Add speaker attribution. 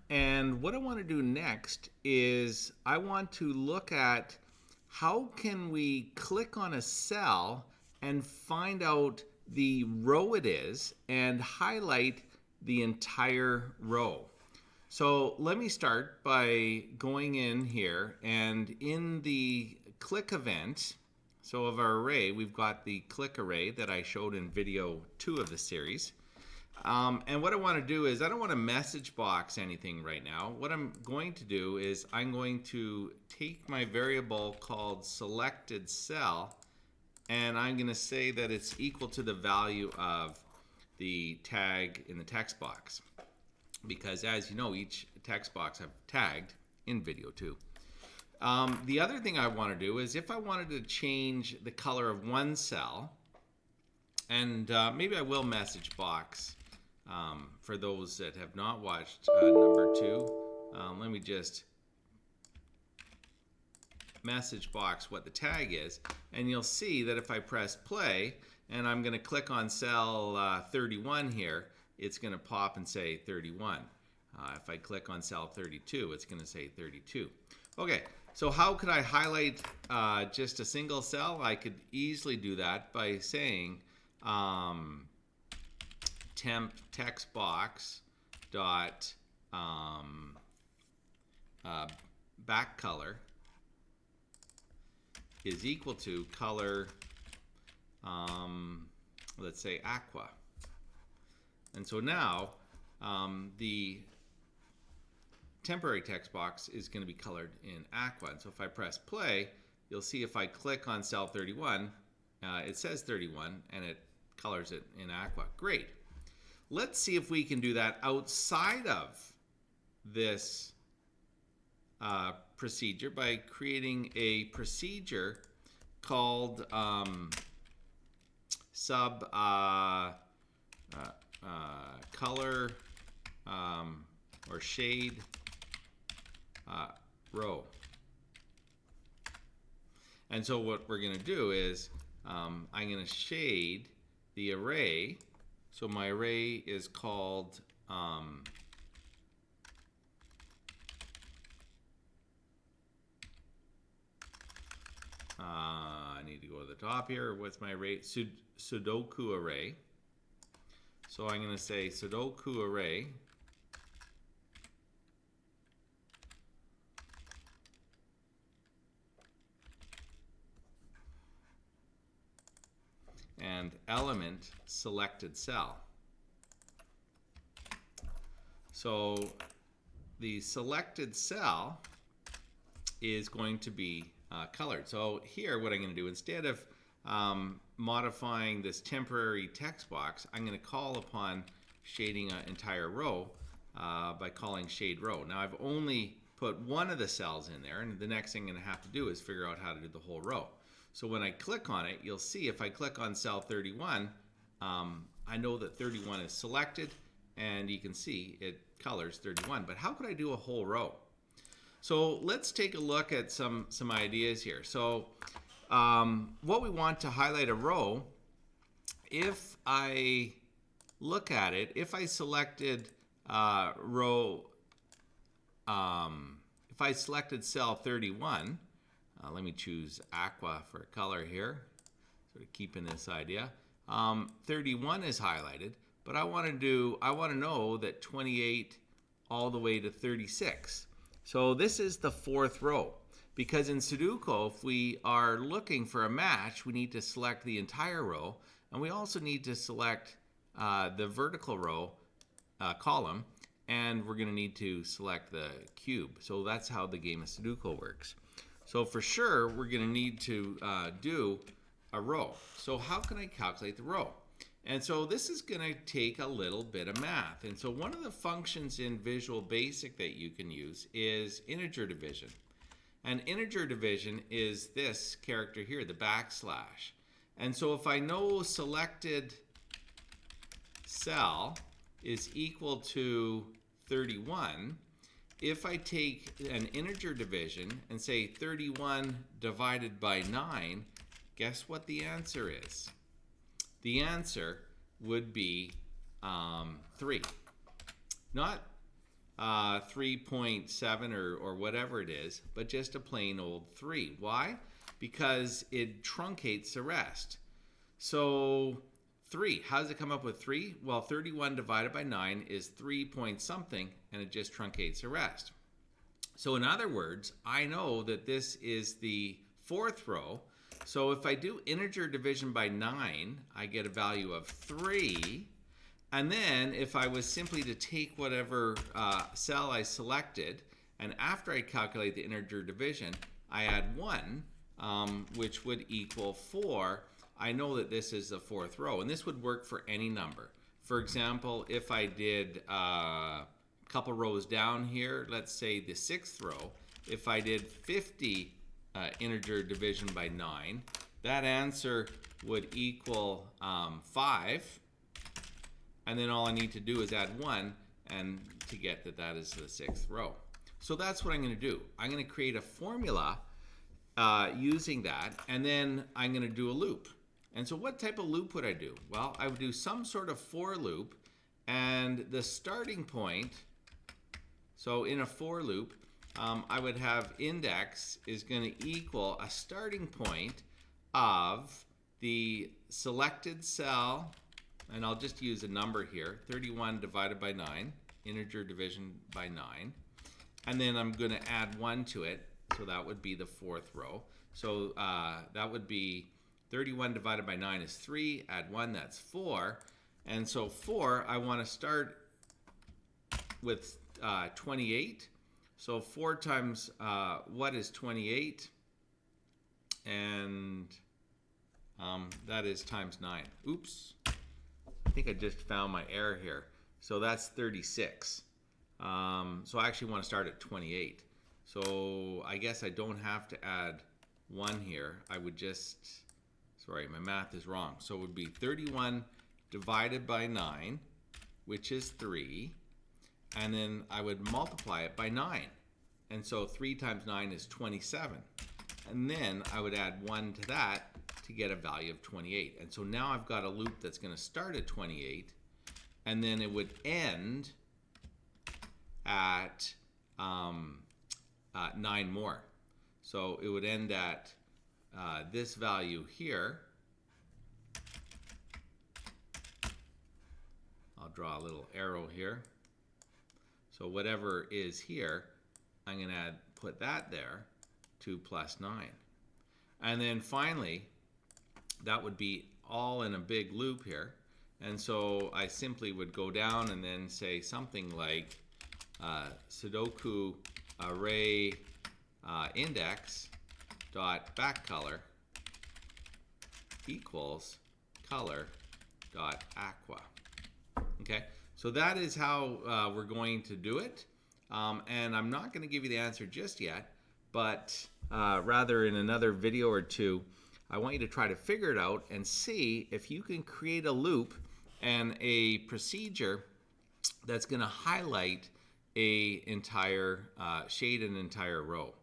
Speaker 1: And what I want to do next is I want to look at how can we click on a cell and find out the row it is and highlight the entire row. So let me start by going in here, and in the click event, so of our array, we've got the click array that I showed in video 2 of the series. And what I want to do is I don't want to message box anything right now. What I'm going to do is I'm going to take my variable called selected cell, and I'm going to say that it's equal to the value of the tag in the text box. Because as you know, each text box I've tagged in video 2. The other thing I want to do is if I wanted to change the color of one cell, and maybe I will message box for those that have not watched number 2. Let me just message box what the tag is, and you'll see that if I press play and I'm going to click on cell 31 here, it's going to pop and say 31. If I click on cell 32, it's going to say 32. Okay, so how could I highlight just a single cell? I could easily do that by saying temp text box dot backcolor is equal to color, let's say aqua. And so now the temporary text box is going to be colored in aqua. And so if I press play, you'll see if I click on cell 31, it says 31 and it colors it in aqua. Great. Let's see if we can do that outside of this procedure by creating a procedure called color or shade row. And so what we're going to do is I'm going to shade the array. So my array is called I need to go to the top here. What's my array? Sudoku array. So I'm going to say Sudoku array and element selected cell. So the selected cell is going to be colored. So here what I'm going to do, instead of modifying this temporary text box, I'm going to call upon shading an entire row by calling shade row. Now I've only put one of the cells in there, and the next thing I'm going to have to do is figure out how to do the whole row. So when I click on it, you'll see if I click on cell 31, I know that 31 is selected, and you can see it colors 31. But how could I do a whole row? So let's take a look at some ideas here. So what we want to highlight a row, if I look at it, if I selected row, if I selected cell 31, let me choose aqua for a color here, sort of keeping this idea. 31 is highlighted, but I want to know that 28 all the way to 36. So this is the fourth row, because in Sudoku, if we are looking for a match, we need to select the entire row, and we also need to select the vertical row column, and we're going to need to select the cube. So that's how the game of Sudoku works. So for sure, we're going to need to do a row. So how can I calculate the row? And so this is going to take a little bit of math. And so one of the functions in Visual Basic that you can use is integer division. And integer division is this character here, the backslash. And so if I know selected cell is equal to 31, if I take an integer division and say 31 divided by 9, guess what the answer is? The answer would be 3. Not 3.7 or whatever it is, but just a plain old 3. Why? Because it truncates the rest. So 3, how does it come up with 3? Well, 31 divided by 9 is 3 point something, and it just truncates the rest. So in other words, I know that this is the fourth row. So if I do integer division by 9, I get a value of 3. And then if I was simply to take whatever cell I selected, and after I calculate the integer division, I add 1, which would equal 4, I know that this is the fourth row. And this would work for any number. For example, if I did a couple rows down here, let's say the sixth row, if I did 50 integer division by 9, that answer would equal 5. And then all I need to do is add 1 and to get that that is the sixth row. So that's what I'm going to do. I'm going to create a formula using that, and then I'm going to do a loop. And so what type of loop would I do? Well, I would do some sort of for loop, and the starting point, so in a for loop, I would have index is going to equal a starting point of the selected cell, and I'll just use a number here, 31 divided by 9, integer division by 9. And then I'm going to add 1 to it, so that would be the fourth row. So that would be 31 divided by 9 is 3, add 1, that's 4. And so 4, I want to start with 28. So 4 times what is 28? And that is times 9. Oops. I think I just found my error here. So that's 36. So I actually want to start at 28. So I guess I don't have to add 1 here. I would just, sorry, my math is wrong. So it would be 31 divided by 9, which is 3. And then I would multiply it by 9. And so 3 times 9 is 27. And then I would add 1 to that to get a value of 28. And so now I've got a loop that's going to start at 28, and then it would end at 9 more. So it would end at this value here. I'll draw a little arrow here. So whatever is here, I'm going to put that there, 2 plus 9. And then finally, that would be all in a big loop here. And so I simply would go down and then say something like Sudoku array index dot backcolor equals color dot aqua. Okay, so that is how we're going to do it. And I'm not going to give you the answer just yet, but rather in another video or two, I want you to try to figure it out and see if you can create a loop and a procedure that's going to highlight a entire shade an entire row.